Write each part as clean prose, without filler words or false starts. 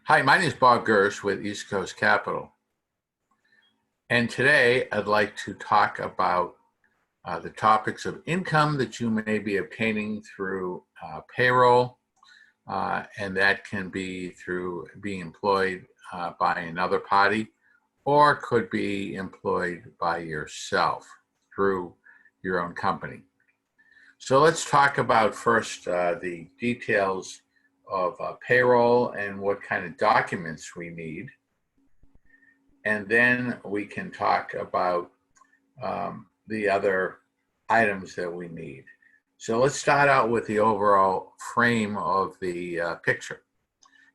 Hi, my name is Bob Gersh with East Coast Capital. And today I'd like to talk about the topics of income that you may be obtaining through payroll. And that can be through being employed by another party, or could be employed by yourself through your own company. So let's talk about first the details of payroll and what kind of documents we need. And then we can talk about the other items that we need. So let's start out with the overall frame of the picture.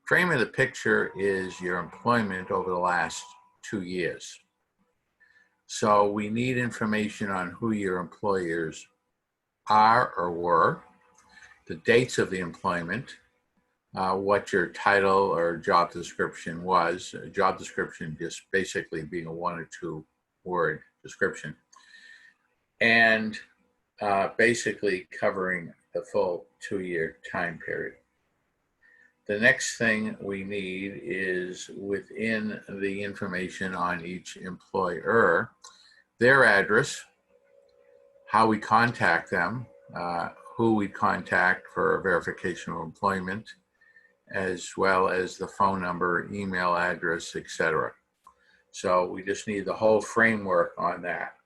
Frame of the picture is your employment over the last 2 years. So we need information on who your employers are or were, the dates of the employment, what your title or job description was. A job description just basically being a 1 or 2 word description, and basically covering the full 2-year time period. The next thing we need is within the information on each employer, their address, how we contact them, who we contact for verification of employment, as well as the phone number, email address, etc. So we just need the whole framework on that.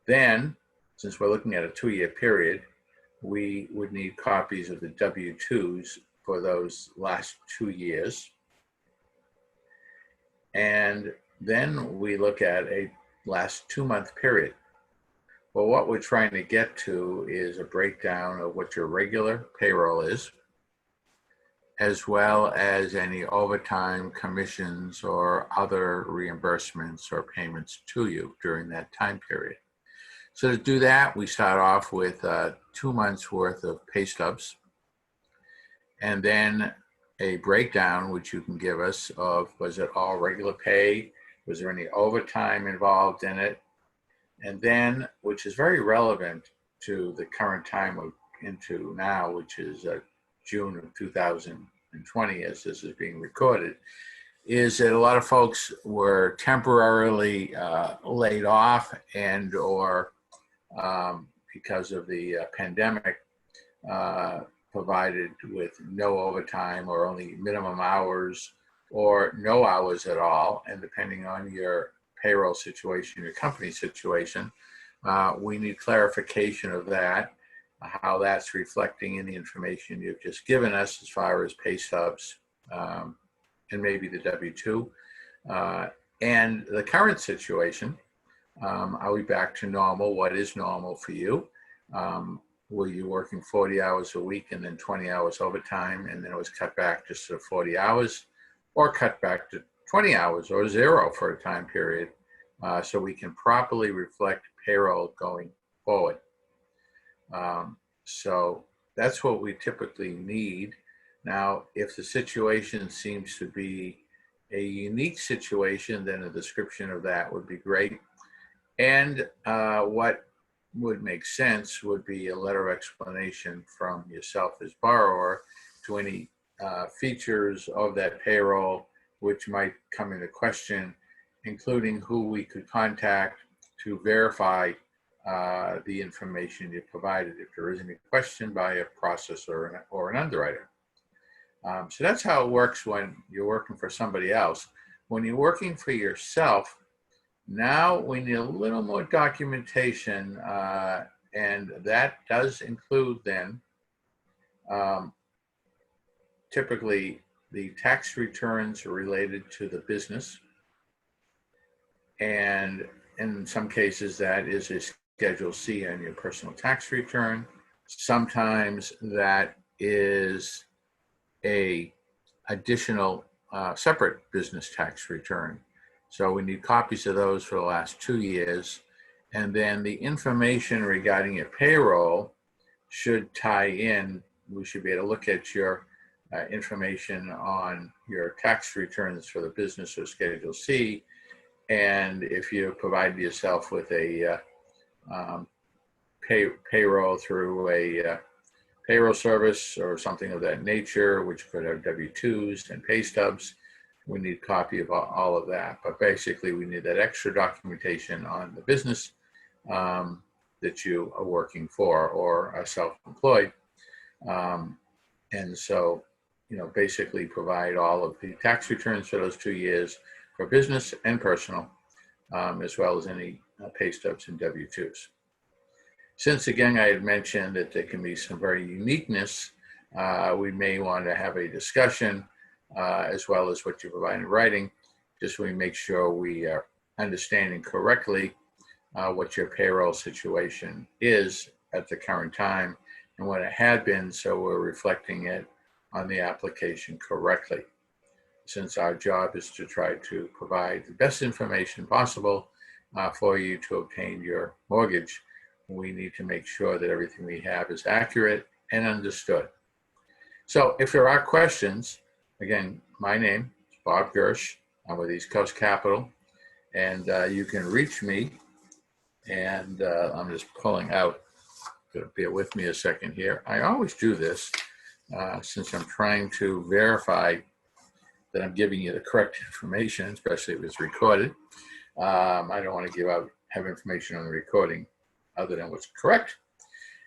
Then, since we're looking at a 2-year period, we would need copies of the W-2s for those last 2 years. And then we look at a last 2-month period. Well, what we're trying to get to is a breakdown of what your regular payroll is, as well as any overtime, commissions, or other reimbursements or payments to you during that time period. So to do that, we start off with 2 months worth of pay stubs, and then a breakdown, which you can give us, of was it all regular pay? Was there any overtime involved in it? And then, which is very relevant to the current time we're into now, which is June of 2020, as this is being recorded, is that a lot of folks were temporarily laid off and or because of the pandemic, provided with no overtime or only minimum hours or no hours at all. And depending on your payroll situation, your company situation, we need clarification of that, how that's reflecting in the information you've just given us as far as pay stubs and maybe the W-2. And the current situation, are we back to normal? What is normal for you? Were you working 40 hours a week and then 20 hours overtime, and then it was cut back just to 40 hours, or cut back to 20 hours or 0 for a time period, so we can properly reflect payroll going forward. So that's what we typically need. Now, if the situation seems to be a unique situation, then a description of that would be great. And what would make sense would be a letter of explanation from yourself as borrower to any features of that payroll which might come into question, including who we could contact to verify the information you provided if there is any question by a processor or an underwriter. So that's how it works when you're working for somebody else. When you're working for yourself, now we need a little more documentation, and that does include then typically the tax returns related to the business, and in some cases that is a Schedule C on your personal tax return. Sometimes that is a additional separate business tax return. So we need copies of those for the last 2 years. And then the information regarding your payroll should tie in. We should be able to look at your information on your tax returns for the business or Schedule C. And if you provide yourself with a payroll through a payroll service or something of that nature, which could have W-2s and pay stubs, we need a copy of all of that. But basically, we need that extra documentation on the business that you are working for or are self-employed. And so, basically provide all of the tax returns for those 2 years for business and personal, as well as any pay stubs and W-2s. Since, again, I had mentioned that there can be some very uniqueness, we may want to have a discussion as well as what you provide in writing, just so we make sure we are understanding correctly what your payroll situation is at the current time and what it had been, so we're reflecting it on the application correctly. Since our job is to try to provide the best information possible for you to obtain your mortgage, we need to make sure that everything we have is accurate and understood. So if there are questions, again, my name is Bob Gersh. I'm with East Coast Capital, and you can reach me, and I'm just pulling out. Bear with me a second here. I always do this since I'm trying to verify that I'm giving you the correct information, especially if it's recorded. I don't want to have information on the recording other than what's correct.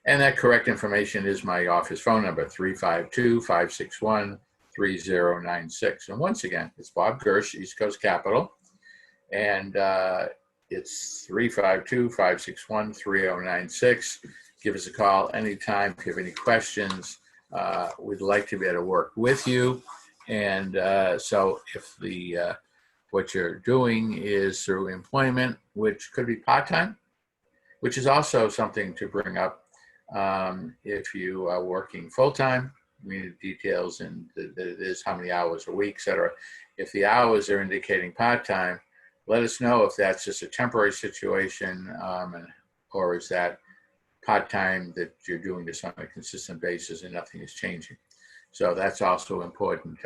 And that correct information is my office phone number, 352-561-3096. And once again, it's Bob Gersh, East Coast Capital. And it's 352-561-3096. Give us a call anytime if you have any questions. We'd like to be able to work with you. And so if what you're doing is through employment, which could be part-time, which is also something to bring up. If you are working full-time, we need details and that it is how many hours a week, et cetera. If the hours are indicating part-time, let us know if that's just a temporary situation or is that part-time that you're doing this on a consistent basis and nothing is changing. So that's also important.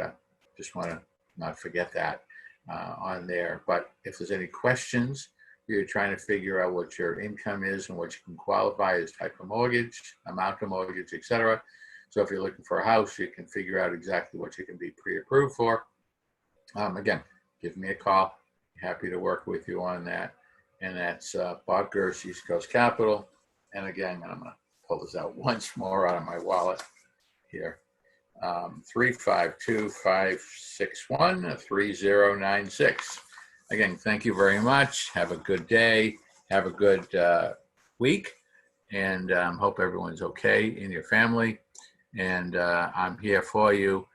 Just want to not forget that on there. But if there's any questions, you're trying to figure out what your income is and what you can qualify as type of mortgage, amount of mortgage, et cetera. So if you're looking for a house, you can figure out exactly what you can be pre-approved for. Again, give me a call. Happy to work with you on that. And that's Bob Gersh, East Coast Capital. And again, I'm going to pull this out once more out of my wallet here. 352-561-3096. Again, thank you very much. Have a good day. Have a good week. And hope everyone's okay in your family. And I'm here for you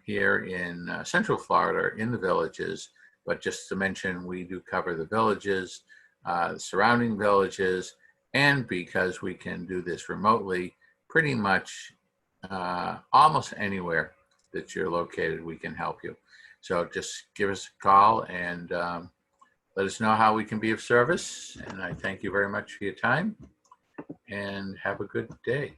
here in Central Florida in the Villages. But just to mention, we do cover the Villages, the surrounding villages, and because we can do this remotely, pretty much almost anywhere that you're located, we can help you. So just give us a call and let us know how we can be of service. And I thank you very much for your time and have a good day.